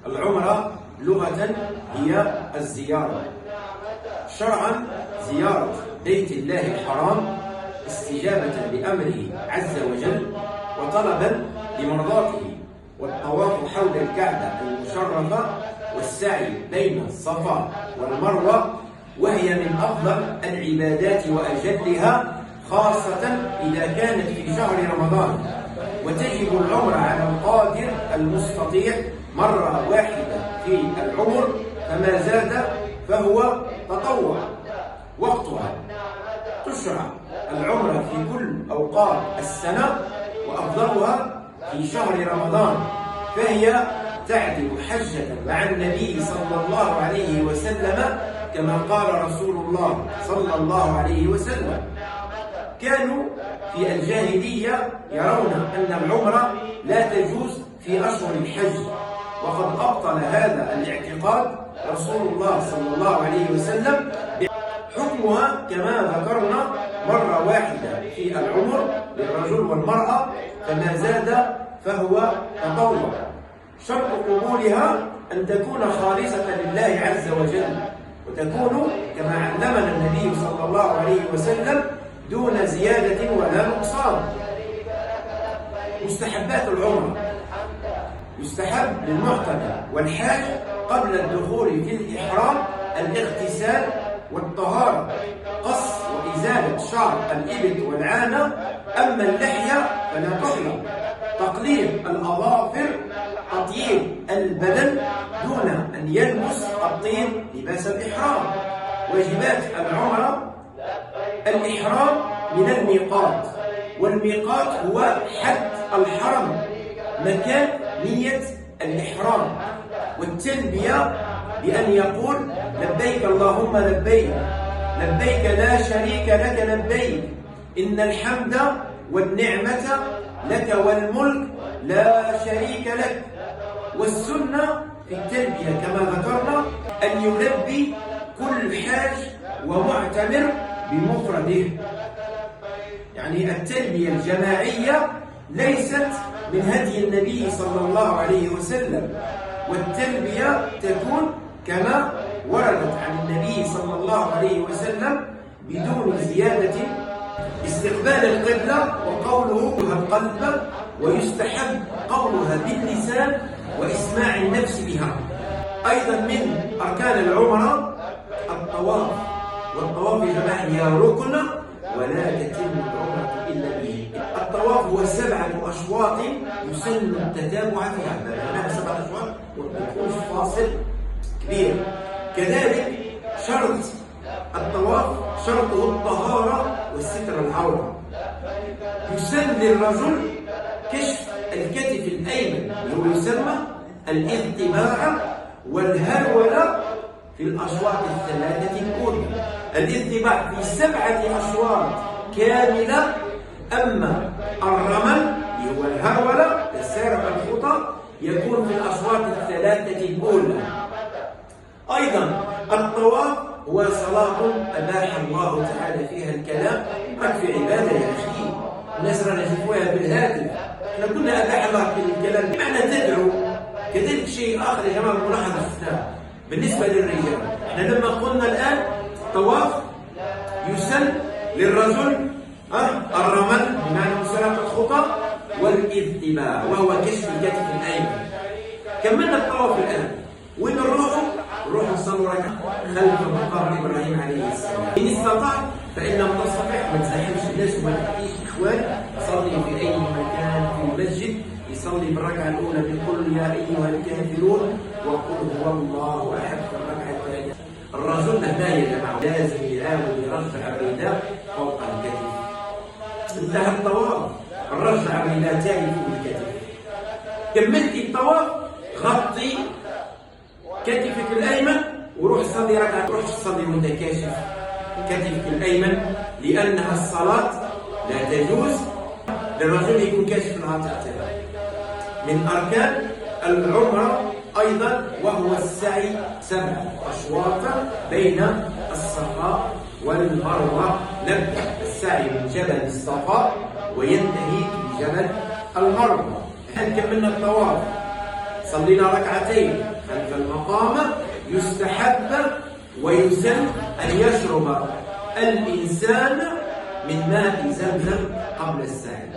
العمرة لغة هي الزيارة، شرعا زيارة بيت الله الحرام استجابة لأمره عز وجل وطلبا لمرضاته، والطواف حول الكعبة المشرفة والسعي بين الصفا والمروة، وهي من أفضل العبادات وأجلها، خاصة إذا كانت في شهر رمضان. وتجب العمرة على القادر المستطيع مرة واحدة في العمر، فما زاد فهو تطوع. وقتها تشرع العمرة في كل أوقات السنة، وأفضلها في شهر رمضان، فهي تعدل حجة مع النبي صلى الله عليه وسلم، كما قال رسول الله صلى الله عليه وسلم: كانوا في الجاهلية يرون أن العمرة لا تجوز في أشهر الحج، وقد أبطل هذا الاعتقاد رسول الله صلى الله عليه وسلم. حكمها كما ذكرنا مرة واحدة في العمر للرجل والمرأة، فما زاد فهو تطوع. شرط قبولها أن تكون خالصة لله عز وجل، وتكون كما علمنا النبي صلى الله عليه وسلم دون زيادة ولا نقصان. مستحبات العمرة: يستحب للمعتمر والحاج قبل الدخول في الإحرام الاغتسال والطهارة، قص وإزالة شعر الإبط والعانة، أما اللحية فلا تحلق، تقليم الأظافر، تطيب البدن دون أن يلبس الطيب لباس الإحرام. واجبات العمرة: الإحرام من الميقات، والميقات هو حد الحرم، مكان نية الإحرام، والتلبية بأن يقول: لبيك اللهم لبيك، لبيك لا شريك لك لبيك، إن الحمد والنعمة لك والملك لا شريك لك. والسنة في التلبية كما ذكرنا أن يلبي كل حاج ومعتمر بمفرده، يعني التلبية الجماعية ليست من هدي النبي صلى الله عليه وسلم، والتلبية تكون كما وردت عن النبي صلى الله عليه وسلم بدون زيادة. استقبال القبلة وقولها القلب، ويستحب قولها باللسان وإسماع النفس بها. أيضا من أركان العمرة الطواف، والطواف يا جماعة هي ركن ولا تتم العمرة إلا به. الطواف هو 7 أشواط يسن التتابع فيها، معناها 7 أشواط وتكون فاصل كبير. كذلك شرط الطواف شرطه الطهارة والستر العورة. يسن للرجل كشف الكتف الأيمن، وهو يسمى الانطباع والهرولة في الأشواط 3 الأولى. الانطباع في 7 أشواط كاملة، أما الرمل هو الهرولة السارع الخطى يكون في الأشواط 3 الأولى. أيضا الطواف هو صلاة أباح الله تعالى فيها الكلام. في عبادة يا أخي، الناس رانا يشوفوها بالهاتف، احنا كنا أباح الله في الكلام بمعنى تدعو. كذلك شيء آخر يا جماعة ملاحظة شفناه بالنسبة للرجال، احنا لما قلنا الآن طواف يسن للرجل الرمل بمعنى مسارعة الخطى والاتباع وهو كشف الكتف الأيمن. كملنا الطواف الآن، وين نروح نصلي ركعة خلف مقام إبراهيم عليه السلام. إن استطعت، فإن لم تستطع ما تزاحمش الناس وما تحكيش إخوان، صلي في أي مكان في المسجد، يصلي بالركعة الأولى بقل يا أيها الكافرون وقل هو الله أحد في الركعة الثانية. الرجل هنا يا جماعة لازم يحاول يرفع الرداء فوق الكتف. انتهى الطواف، الرجع الرداء تاني فوق الكتف. كملت الطواف، غطي كتفك الأيمن وروح صلي ركعة. روح تصلي وانت كاشف كتفك الأيمن، لأنها الصلاة لا تجوز للرجل يكون كاشف العاتق تبعه. من أركان العمرة أيضا وهو السعي 7 أشواط بين الصفا والمروة، نبدأ السعي من جبل الصفا وينتهي بجبل المروة. كملنا الطواف، صلينا ركعتين خلف المقام، يستحب ويسن أن يشرب الإنسان من ماء زمزم قبل السعي.